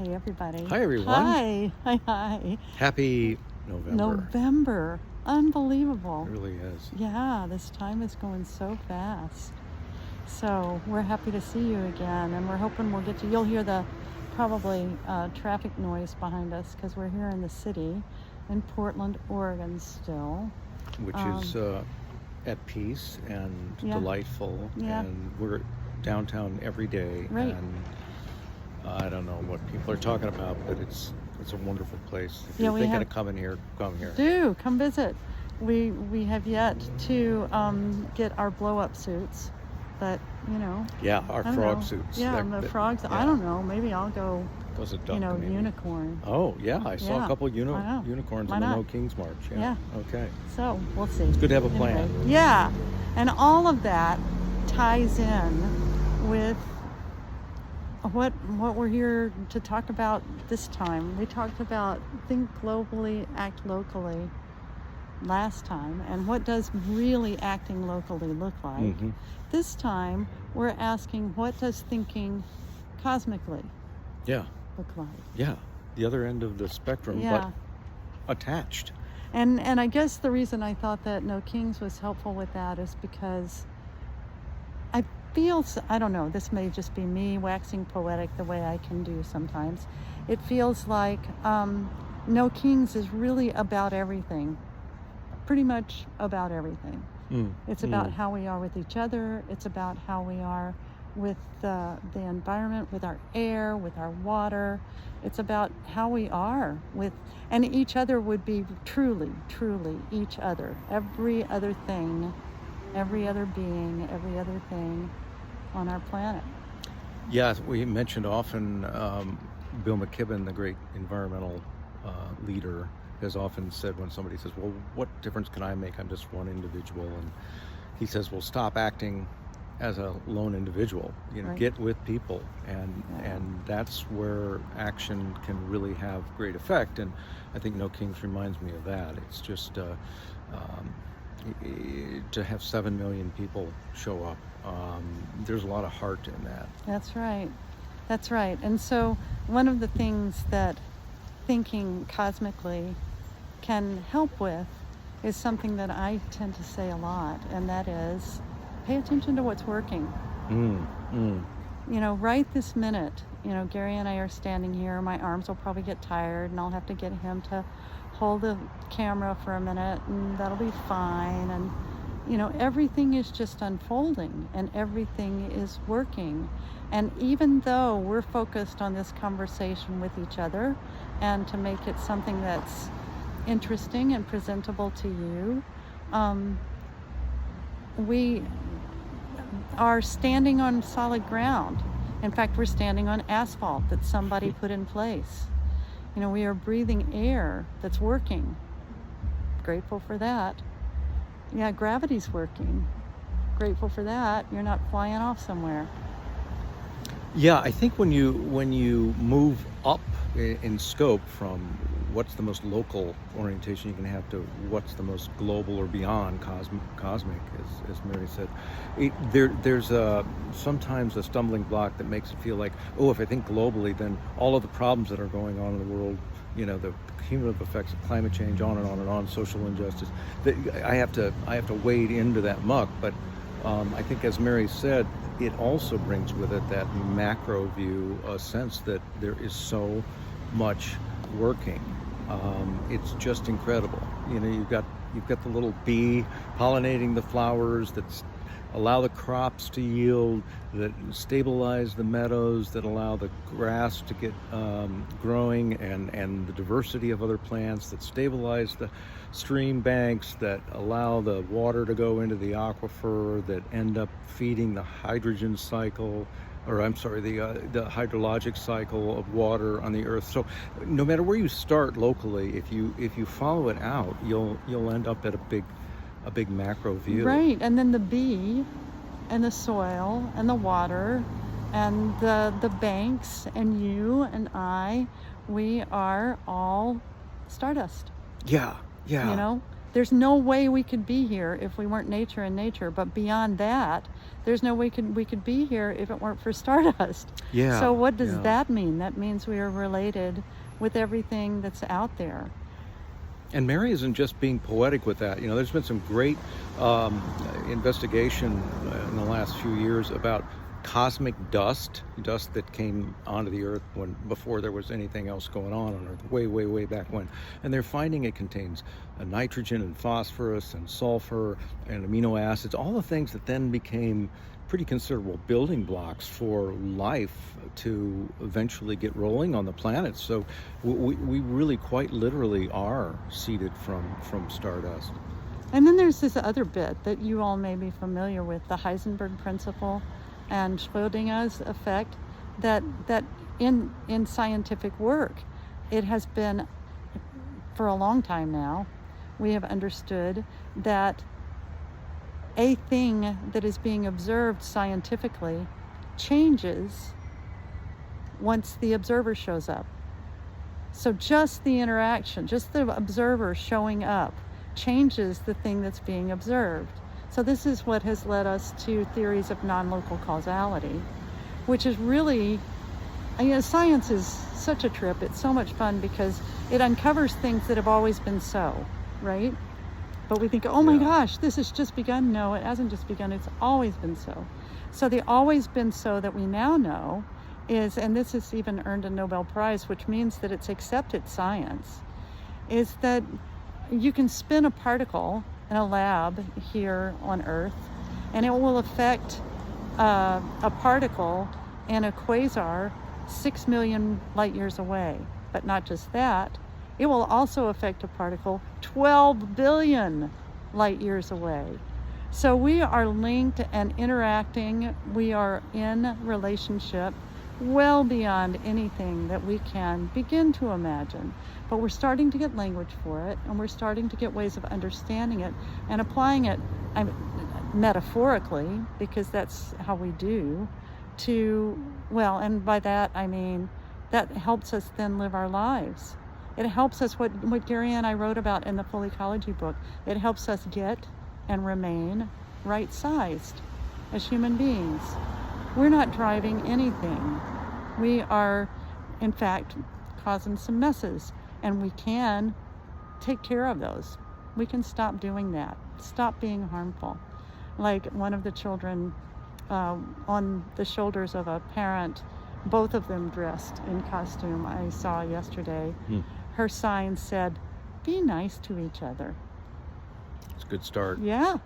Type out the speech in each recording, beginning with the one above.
Hey, everybody. Hi, everyone. Hi. Hi. Happy November. November. Unbelievable. It really is. Yeah, this time is going so fast. So we're happy to see you again, and we're hoping you'll hear the probably traffic noise behind us because we're here in the city in Portland, Oregon still. Which is at peace and Yeah. delightful. Yeah. And we're downtown every day. Right. And I don't know what people are talking about, but it's a wonderful place. If Yeah, you're we thinking have- of coming here, come here. Do come visit. We have yet to get our blow-up suits, but Yeah, our I don't frog know. suits. Yeah, They're- the frogs. yeah. I don't know. Maybe I'll go. Those are duck, maybe. Unicorn. Oh, yeah. I saw Yeah, a couple I know. unicorns Why on the not? No Kings March. Yeah. Okay. So we'll see. It's good to have a plan. Anyway, yeah, and all of that ties in with what we're here to talk about this time. We talked about think globally, act locally last time, and what does really acting locally look like? Mm-hmm. This time we're asking, what does thinking cosmically Yeah. look like? Yeah. The other end of the spectrum, Yeah. but attached. And I guess the reason I thought that No Kings was helpful with that is because I don't know, this may just be me waxing poetic the way I can do sometimes. It feels like No Kings is really about everything, pretty much about everything. It's about how we are with each other. It's about how we are with the environment, with our air, with our water. It's about how we are with, and each other would be truly, truly each other. Every other thing, every other being, every other thing on our planet. Yeah, we mentioned often Bill McKibben, the great environmental leader, has often said when somebody says, well, what difference can I make? I'm just one individual. And he says, well, stop acting as a lone individual, Right. Get with people. And that's where action can really have great effect. And I think No Kings reminds me of that. It's just to have 7 million people show up. There's a lot of heart in that. That's right. That's right. And so one of the things that thinking cosmically can help with is something that I tend to say a lot, and that is pay attention to what's working. Right this minute, Gary and I are standing here. My arms will probably get tired, and I'll have to get him to hold the camera for a minute, and that'll be fine. And everything is just unfolding, and everything is working. And even though we're focused on this conversation with each other and to make it something that's interesting and presentable to you, we are standing on solid ground. In fact, we're standing on asphalt that somebody put in place. We are breathing air that's working. Grateful for that. Yeah, gravity's working. Grateful for that. You're not flying off somewhere. Yeah, I think when you move up in scope from what's the most local orientation you can have to what's the most global or beyond cosmic, as Mary said, there's sometimes a stumbling block that makes it feel like, oh, if I think globally, then all of the problems that are going on in the world, the cumulative effects of climate change, on and on and on, social injustice, that I have to wade into that muck. But I think, as Mary said, it also brings with it that macro view, a sense that there is so much working. It's just incredible. You've got the little bee pollinating the flowers that allow the crops to yield, that stabilize the meadows, that allow the grass to get growing, and the diversity of other plants that stabilize the stream banks, that allow the water to go into the aquifer, that end up feeding the hydrogen cycle, or I'm sorry, the hydrologic cycle of water on the earth. So no matter where you start locally, if you follow it out, you'll end up at a big macro view. Right, and then the bee and the soil and the water and the banks and you and I, we are all stardust. Yeah. There's no way we could be here if we weren't nature and nature. But beyond that, there's no way we could be here if it weren't for stardust. Yeah. So what does yeah. that mean? That means we are related with everything that's out there. And Mary isn't just being poetic with that. There's been some great investigation in the last few years about cosmic dust that came onto the Earth before there was anything else going on Earth, way back when. And they're finding it contains nitrogen and phosphorus and sulfur and amino acids, all the things that then became pretty considerable building blocks for life to eventually get rolling on the planet. So we really quite literally are seeded from stardust. And then there's this other bit that you all may be familiar with, the Heisenberg principle and Schrödinger's effect, that in scientific work, it has been, for a long time now, we have understood that a thing that is being observed scientifically changes once the observer shows up. So just the interaction, just the observer showing up, changes the thing that's being observed. So this is what has led us to theories of non-local causality, which is really, science is such a trip. It's so much fun because it uncovers things that have always been so, right? But we think, oh my gosh, this has just begun. No, it hasn't just begun. It's always been so. So the always been so that we now know is, and this has even earned a Nobel Prize, which means that it's accepted science, is that you can spin a particle in a lab here on Earth, and it will affect a particle in a quasar 6 million light years away. But not just that, it will also affect a particle 12 billion light years away. So we are linked and interacting. We are in relationship well beyond anything that we can begin to imagine. But we're starting to get language for it, and we're starting to get ways of understanding it and applying it metaphorically, because that's how we do, and by that I mean that helps us then live our lives. It helps us, what Gary and I wrote about in the full Ecology book, it helps us get and remain right-sized as human beings. We're not driving anything. We are, in fact, causing some messes, and we can take care of those. We can stop doing that, stop being harmful. Like one of the children on the shoulders of a parent, both of them dressed in costume, I saw yesterday. Her sign said, "Be nice to each other." It's a good start. Yeah.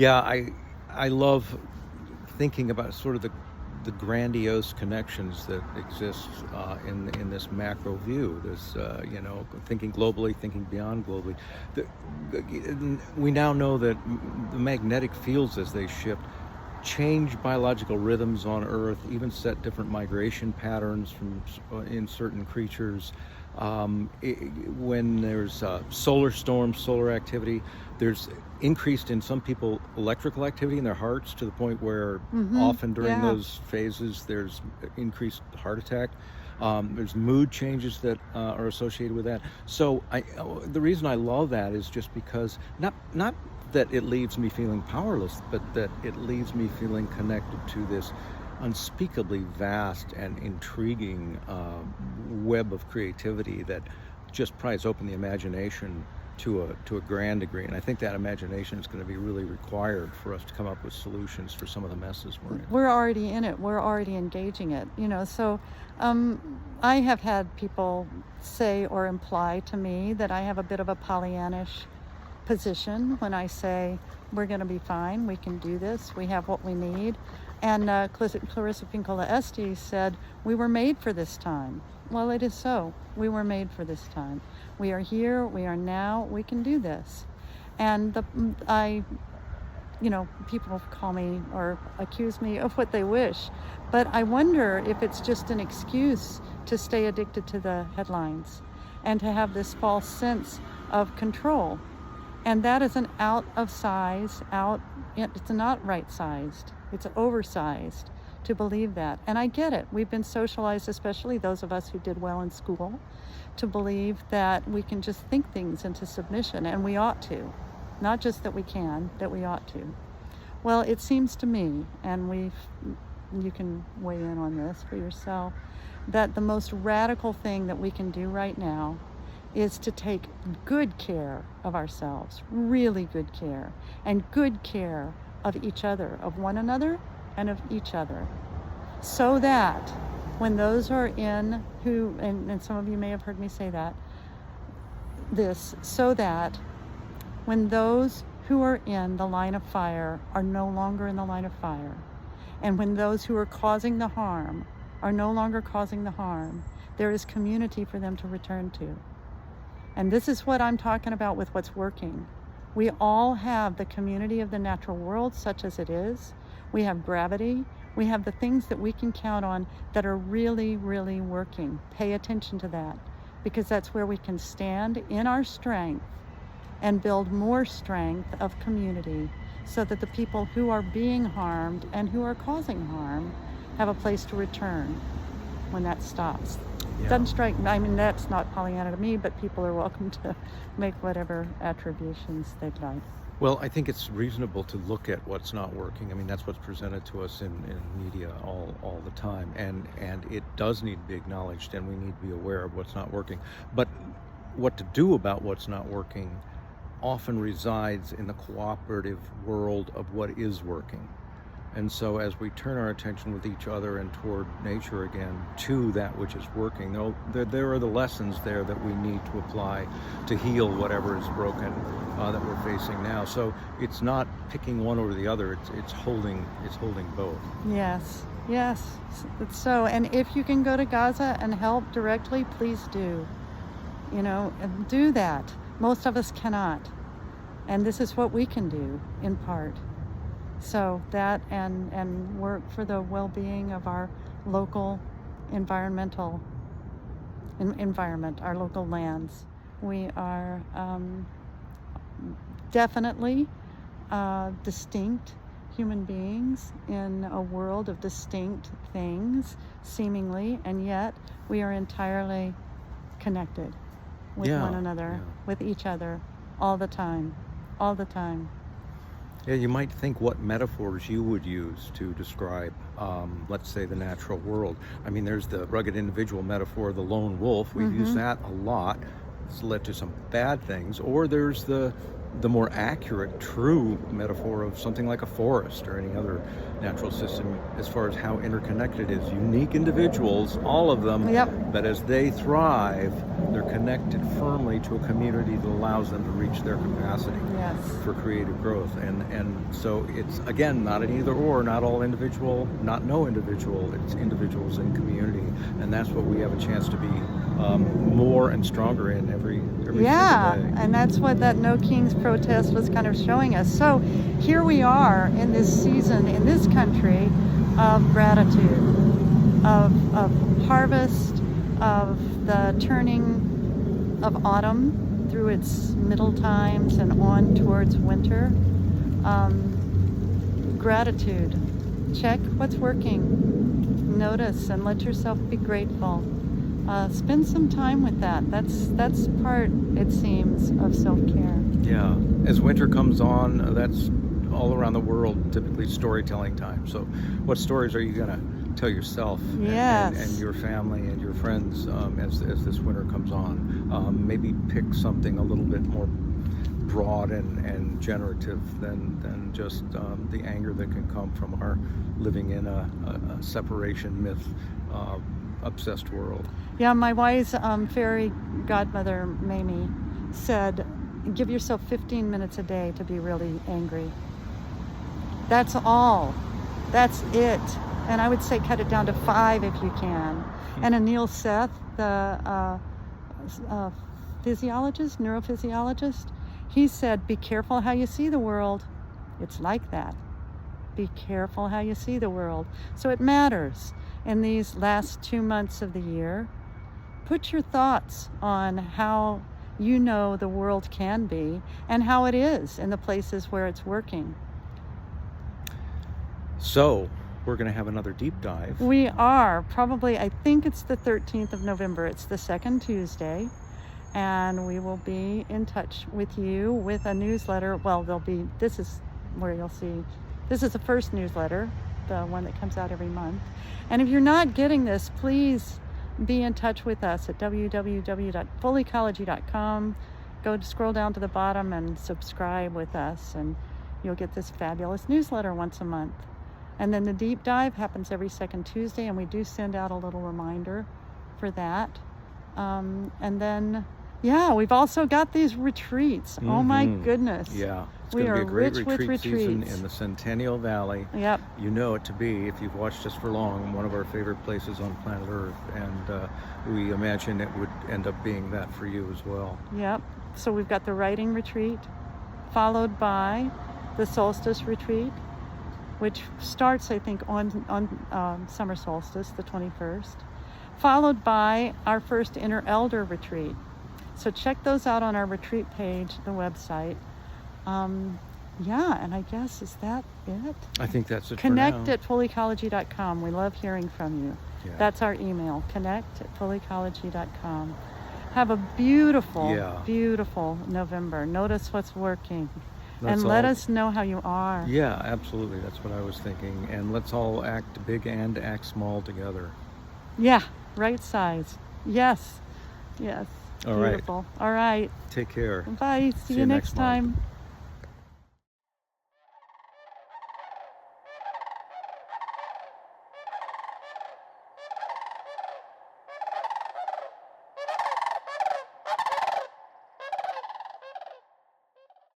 I love thinking about sort of the grandiose connections that exist in this macro view. This thinking globally, thinking beyond globally. We now know that the magnetic fields, as they shift, change biological rhythms on Earth, even set different migration patterns in certain creatures. When there's solar storms, solar activity, there's increased in some people electrical activity in their hearts to the point where often during those phases there's increased heart attack. There's mood changes that are associated with that. So the reason I love that is just because not that it leaves me feeling powerless, but that it leaves me feeling connected to this unspeakably vast and intriguing web of creativity that just pries open the imagination to a grand degree. And I think that imagination is going to be really required for us to come up with solutions for some of the messes we're in. We're already in it. We're already engaging it. So I have had people say or imply to me that I have a bit of a Pollyannish position when I say we're going to be fine, we can do this, we have what we need. And Clarissa Pinkola Estes said, we were made for this time. Well, it is so. We were made for this time. We are here, we are now, we can do this. And people call me or accuse me of what they wish, but I wonder if it's just an excuse to stay addicted to the headlines and to have this false sense of control. And that is an out of size, it's not right-sized, it's oversized to believe that. And I get it. We've been socialized, especially those of us who did well in school, to believe that we can just think things into submission, and we ought to. Not just that we can, that we ought to. Well, it seems to me, and you can weigh in on this for yourself, that the most radical thing that we can do right now is to take good care of ourselves, really good care, and good care of each other, of one another and of each other, so that when those are in who, and some of you may have heard me say so that when those who are in the line of fire are no longer in the line of fire, and when those who are causing the harm are no longer causing the harm, there is community for them to return to. And this is what I'm talking about with what's working. We all have the community of the natural world, such as it is. We have gravity. We have the things that we can count on that are really, really working. Pay attention to that, because that's where we can stand in our strength and build more strength of community, so that the people who are being harmed and who are causing harm have a place to return when that stops. Yeah. Doesn't strike me, I mean, that's not Pollyanna to me, but people are welcome to make whatever attributions they'd like. Well, I think it's reasonable to look at what's not working. I mean, that's what's presented to us in media all the time, and it does need to be acknowledged, and we need to be aware of what's not working. But what to do about what's not working often resides in the cooperative world of what is working. And so as we turn our attention with each other and toward nature again to that which is working, there are the lessons there that we need to apply to heal whatever is broken that we're facing now. So it's not picking one over the other, it's holding both. Yes, it's so. And if you can go to Gaza and help directly, please do. Do that. Most of us cannot. And this is what we can do in part. So that and work for the well-being of our local environment, our local lands. We are definitely distinct human beings in a world of distinct things, seemingly, and yet we are entirely connected with one another, with each other, all the time. Yeah, you might think what metaphors you would use to describe, let's say, the natural world. I mean, there's the rugged individual metaphor, the lone wolf. We've used that a lot. It's led to some bad things. Or there's the more accurate, true metaphor of something like a forest or any other natural system, as far as how interconnected it is. Unique individuals, all of them, but as they thrive, they're connected firmly to a community that allows them to reach their capacity for creative growth. And so it's, again, not an either or, not all individual, not no individual, it's individuals in community. And that's what we have a chance to be more and stronger in every single day. And that's what that No Kings protest was kind of showing us. So here we are in this season, in this country, of gratitude, of harvest, of the turning of autumn through its middle times and on towards winter. Gratitude. Check what's working. Notice and let yourself be grateful. Spend some time with that. That's part, it seems, of self-care. Yeah. As winter comes on, that's all around the world, typically storytelling time. So what stories are you going to tell yourself and your family and your friends as this winter comes on? Maybe pick something a little bit more broad and generative than just the anger that can come from our living in a separation myth obsessed world. Yeah, my wise fairy godmother, Mamie, said, give yourself 15 minutes a day to be really angry. That's all. That's it. And I would say cut it down to 5 if you can. And Anil Seth, the neurophysiologist, he said, be careful how you see the world. It's like that. Be careful how you see the world. So it matters. In these last 2 months of the year, put your thoughts on how you know the world can be and how it is in the places where it's working. So, we're going to have another deep dive. We are probably, I think it's the 13th of November. It's the second Tuesday. And we will be in touch with you with a newsletter. Well, this is where you'll see, this is the first newsletter, the one that comes out every month. And if you're not getting this, please be in touch with us at www.fullecology.com. Scroll down to the bottom and subscribe with us, and you'll get this fabulous newsletter once a month. And then the deep dive happens every second Tuesday, and we do send out a little reminder for that. And then, yeah, we've also got these retreats. Mm-hmm. Oh my goodness. Yeah, it's We going to be are a great rich with retreat season retreats. in the Centennial Valley. Yep. You know it to be, if you've watched us for long, one of our favorite places on planet Earth, and we imagine it would end up being that for you as well. Yep. So we've got the writing retreat, followed by the solstice retreat, which starts, I think, on summer solstice, the 21st, followed by our first Inner Elder retreat. So check those out on our retreat page, the website. Yeah, and I guess, is that it? I think that's it Connect for now. at fullecology.com. We love hearing from you. Yeah. That's our email, connect@fullecology.com. Have a beautiful, beautiful November. Notice what's working. And let us know how you are. Yeah, absolutely. That's what I was thinking. And let's all act big and act small together. Yeah, right size. Yes. Yes. All right. Beautiful. All right. Take care. Bye. See you next month. time.